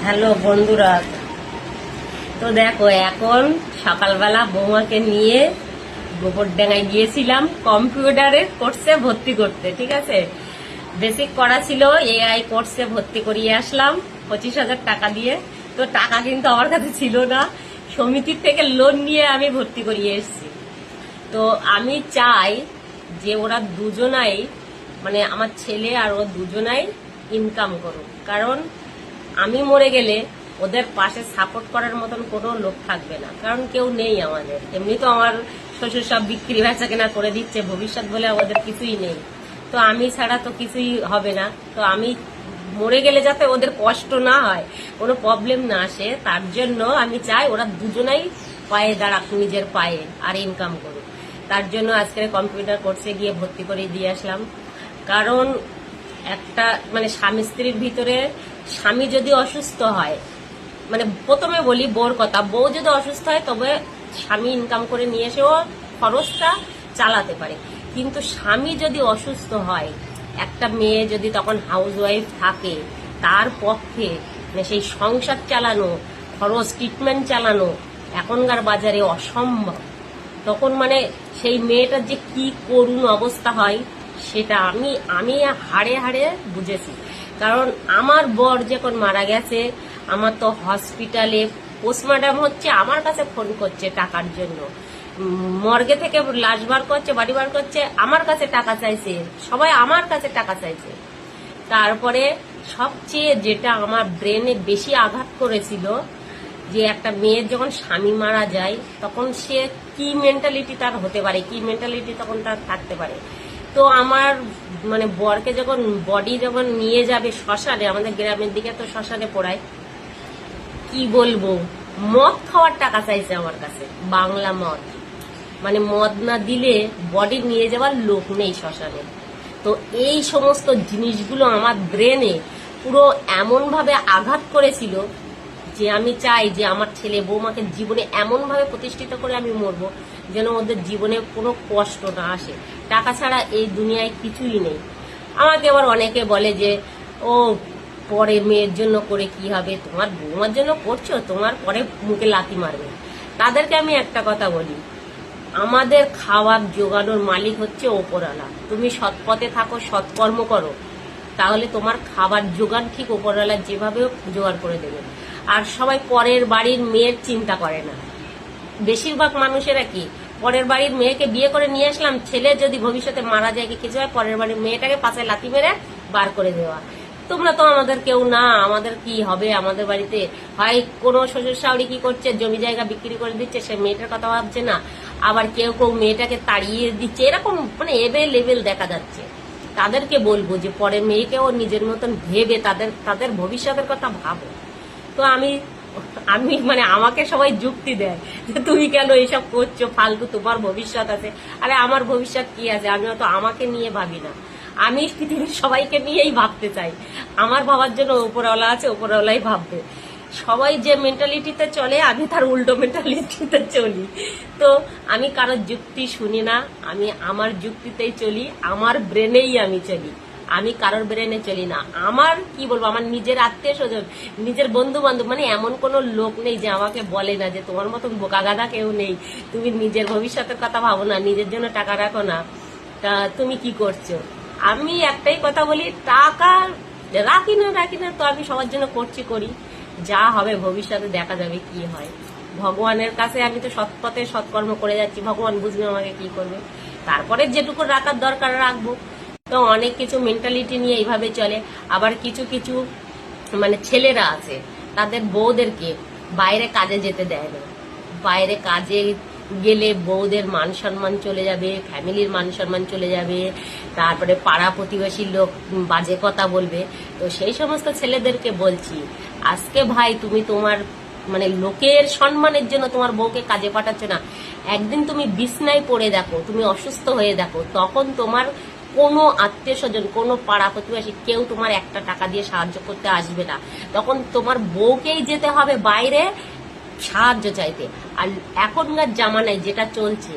Hello বন্ধুরা, তো দেখো এখন সকালবেলা বৌমাকে নিয়ে গোবরডাঙ্গায় গিয়েছিলাম কম্পিউটারের কোর্সে ভর্তি করতে। ঠিক আছে, বেসিক করা ছিল, এআই কোর্সে ভর্তি করিয়ে আসলাম 25,000 টাকা দিয়ে। তো টাকা কিন্তু আমার কাছে ছিল না, সমিতির থেকে লোন নিয়ে আমি ভর্তি করিয়ে এসেছি। তো আমি চাই যে ওরা দুজনাই, মানে আমার ছেলে আর ও দুজনাই ইনকাম করুক, কারণ আমি মরে গেলে ওদের পাশে সাপোর্ট করার মতন কোনো লোক থাকবে না, কারণ কেউ নেই আমাদের। এমনি তো আমার শ্বশুর সব বিক্রি বেচা কেনা করে দিচ্ছে, ভবিষ্যৎ বলে ওদের কিছুই নেই। তো আমি ছাড়া তো কিছুই হবে না। তো আমি মরে গেলে যাতে ওদের কষ্ট না হয়, কোনো প্রবলেম না আসে, তার জন্য আমি চাই ওরা দুজনাই পায়ে দাঁড়াক, নিজের পায়ে, আর ইনকাম করুক। তার জন্য আজকে কম্পিউটার কোর্সে গিয়ে ভর্তি করে দিয়ে আসলাম। কারণ একটা মানে স্বামী স্ত্রীর ভিতরে, স্বামী যদি অসুস্থ হয়, মানে প্রথমে বলি বউর কথা, বউ যদি অসুস্থ হয় তবে স্বামী ইনকাম করে নিয়ে এসেও খরচটা চালাতে পারে। কিন্তু স্বামী যদি অসুস্থ হয়, একটা মেয়ে যদি তখন হাউস ওয়াইফ থাকে, তার পক্ষে মানে সেই সংসার চালানো, খরচ ট্রিটমেন্ট চালানো এখনকার বাজারে অসম্ভব। তখন মানে সেই মেয়েটার যে কি করুণ অবস্থা হয় সেটা আমি হাড়ে হাড়ে বুঝেছি। কারণ আমার বর যখন মারা গেছে, আমার তো হসপিটালে পোস্টমর্টম হচ্ছে, আমার কাছে ফোন করছে টাকার জন্য, মর্গে থেকে লাশ বার করছে, বাড়ি বার করছে, আমার কাছে টাকা চাইছে, সবাই আমার কাছে টাকা চাইছে। তারপরে সবচেয়ে যেটা আমার ব্রেনে বেশি আঘাত করেছিল, যে একটা মেয়ের যখন স্বামী মারা যায় তখন সে কি মেন্টালিটি তার হতে পারে, কি মেন্টালিটি তখন তার থাকতে পারে। তো আমার মানে বরকে যখন বডি যখন নিয়ে যাবে শ্মশানে, আমাদের গ্রামের দিকে তো শ্মশানে পোড়ায়, কি বলবো, মদ খাওয়ার টাকা চাইছে আমার কাছে, বাংলা মদ। মানে মদ না দিলে বডি নিয়ে যাওয়ার লোক নেই শ্মশানে। তো এই সমস্ত জিনিসগুলো আমার ব্রেনে পুরো এমন ভাবে আঘাত করেছিল যে আমি চাই যে আমার ছেলে বৌমাকে জীবনে এমন ভাবে প্রতিষ্ঠিত করে আমি মরবো যেন ওদের জীবনে কোনো কষ্ট না আসে। টাকা ছাড়া এই দুনিয়ায় কিছুই নেই। আমাকে আবার অনেকে বলে যে ও পরে মেয়ের জন্য করে কি হবে, তোমার বৌমার জন্য করছো, তোমার পরে মুখে লাথি মারবে। তাদেরকে আমি একটা কথা বলি, আমাদের খাওয়ার জোগানোর মালিক হচ্ছে ওপরওয়ালা। তুমি সৎপথে থাকো, সৎকর্ম করো, তাহলে তোমার খাবার জোগান ঠিক ওপরওয়ালা যেভাবে জোগাড় করে দেবে। আর সবাই পরের বাড়ির মেয়ের চিন্তা করে না। বেশিরভাগ মানুষেরা কি, পরের বাড়ির মেয়েকে বিয়ে করে নিয়ে আসলাম, ছেলে যদি ভবিষ্যতে মারা যায় কি কিছু হয়, পরের বাড়ির মেয়েটাকে পাশে লাথি মেরে বার করে দেওয়া। তোমরা তো আমাদের কেউ না, আমাদের কি হবে আমাদের বাড়িতে? হয় কোনো শ্বশুর শাশুড়ি কি করছে, জমি জায়গা বিক্রি করে দিচ্ছে, সে মেয়েটার কথা ভাবছে না। আবার কেউ কেউ মেয়েটাকে তাড়িয়ে দিচ্ছে, এরকম মানে এভেলেবেল দেখা যাচ্ছে। তাদেরকে বলবো যে পরের মেয়েকেও নিজের মতন ভেবে তাদের ভবিষ্যতের কথা ভাবো। তো আমি মানে আমাকে সবাই যুক্তি দেয় যে তুমি কেন এইসব করছো, ফালতু, তোমার ভবিষ্যৎ আছে। আরে আমার ভবিষ্যৎ কি আছে? আমি তো আমাকে নিয়ে ভাবি না, আমি পৃথিবীর সবাইকে নিয়েই ভাবতে চাই। আমার ভাবার জন্য উপরওয়ালা আছে, উপরওয়ালাই ভাববে। সবাই যে মেন্টালিটিতে চলে, আমি তার উল্টো মেন্টালিটিতে চলি। তো আমি কারোর যুক্তি শুনি না, আমি আমার যুক্তিতেই চলি, আমার ব্রেনেই আমি চলি, আমি কারোর ব্রেনে চলি না। আমার কি বলবো, আমার নিজের আত্মীয় স্বজন, নিজের বন্ধু বান্ধব, মানে এমন কোনো লোক নেই যে আমাকে বলে না যে তোমার মতন বোকা গাদা কেউ নেই, তুমি নিজের ভবিষ্যতের কথা ভাবো না, নিজের জন্য টাকা রাখো না, তা তুমি কি করছো। আমি একটাই কথা বলি, টাকা রাখি না তো আমি সবার জন্য করি, যা হবে ভবিষ্যতে দেখা যাবে কি হয়। ভগবানের কাছে আমি তো সৎপথে সৎকর্ম করে যাচ্ছি, ভগবান বুঝবে আমাকে কি করবে। তারপরে যেটুকু রাখার দরকার রাখবো। তো অনেক কিছু মেন্টালিটি নিয়ে এইভাবে চলে। আবার কিছু কিছু মানে ছেলেরা আছে, তাদের বউদেরকে বাইরে কাজে যেতে দেয় না। বাইরে কাজে গেলে বউদের মান সম্মান চলে যাবে, ফ্যামিলির মান সম্মান চলে যাবে, তারপরে পাড়া প্রতিবেশীর লোক বাজে কথা বলবে। তো সেই সমস্ত ছেলেদেরকে বলছি, আজকে ভাই তুমি তোমার মানে লোকের সম্মানের জন্য তোমার বউকে কাজে পাঠাচ্ছ না, একদিন তুমি বিছনায় পড়ে দেখো, তুমি অসুস্থ হয়ে দেখো, তখন তোমার কোনো আত্মীয় স্বজন, কোনো পাড়া প্রতিবেশী কেউ তোমার একটা টাকা দিয়ে সাহায্য করতে আসবে না। তখন তোমার বউকেই যেতে হবে বাইরে সাহায্য চাইতে। আর এখনকার জামানায় যেটা চলছে,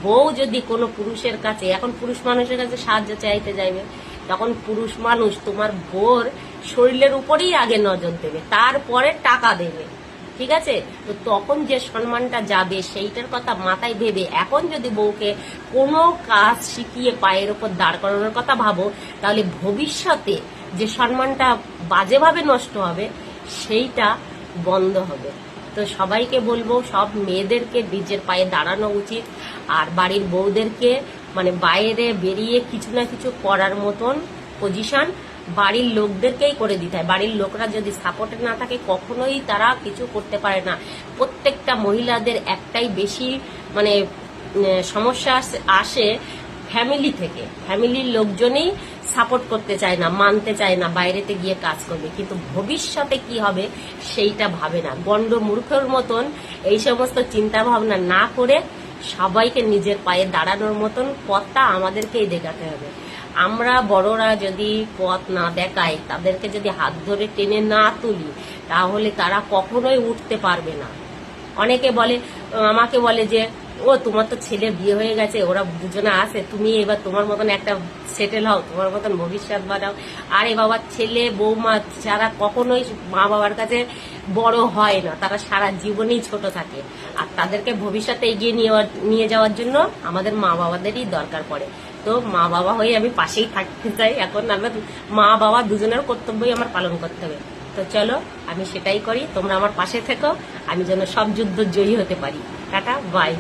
বউ যদি কোনো পুরুষের কাছে, এখন পুরুষ মানুষের কাছে সাহায্য চাইতে যাইবে, তখন পুরুষ মানুষ তোমার বউর শরীরের উপরেই আগে নজর দেবে, তারপরে টাকা দেবে, ঠিক আছে? তো তখন যে সম্মানটা যাবে সেইটার কথা মাথায় ভেবে এখন যদি বউকে কোনো কাজ শিখিয়ে পায়ের উপর দাঁড় করানোর কথা ভাবো, তাহলে ভবিষ্যতে যে সম্মানটা বাজেভাবে নষ্ট হবে সেইটা বন্ধ হবে। তো সবাইকে বলবো, সব মেয়েদেরকে নিজের পায়ে দাঁড়ানো উচিত, আর বাড়ির বউদেরকে মানে বাইরে বেরিয়ে কিছু না কিছু করার মতন পজিশন বাড়ির লোকদেরকেই করে দিতে হয়। বাড়ির লোকরা যদি সাপোর্টে না থাকে কখনোই তারা কিছু করতে পারে না। প্রত্যেকটা মহিলাদের একটাই বেশি মানে সমস্যা আসে ফ্যামিলি থেকে। ফ্যামিলির লোকজনই সাপোর্ট করতে চায় না, মানতে চায় না, বাইরেতে গিয়ে কাজ করবে, কিন্তু ভবিষ্যতে কি হবে সেইটা ভাবে না। গন্ড মূর্খের মতন এই সমস্ত চিন্তা ভাবনা না করে সবাইকে নিজের পায়ে দাঁড়ানোর মতন পথটা আমাদেরকেই দেখাতে হবে। আমরা বড়রা যদি পথ না দেখাই, তাদেরকে যদি হাত ধরে টেনে না তুলি, তাহলে তারা কখনোই উঠতে পারবে না। অনেকে বলে, আমাকে বলে যে ও তোমার তো ছেলে বিয়ে হয়ে গেছে, ওরা দুজনে আছে, তুমি এবার তোমার মতন একটা সেটেল হও, তোমার মতন ভবিষ্যৎ বানাও। আরে বাবা, ছেলে বৌমা যারা কখনোই মা বাবার কাছে বড় হয় না, তারা সারা জীবনেই ছোট থাকে, আর তাদেরকে ভবিষ্যতে এগিয়ে নিয়ে যাওয়ার জন্য আমাদের মা বাবাদেরই দরকার পড়ে। তো মা বাবা হয়ে আমি পাশেই থাকতে চাই। এখন আমার মা বাবা দুজনের কর্তব্যই আমার পালন করতে হবে। তো চলো, আমি সেটাই করি, তোমরা আমার পাশে থেকো, আমি যেন সব যুদ্ধ জয়ী হতে পারি। Tata, by.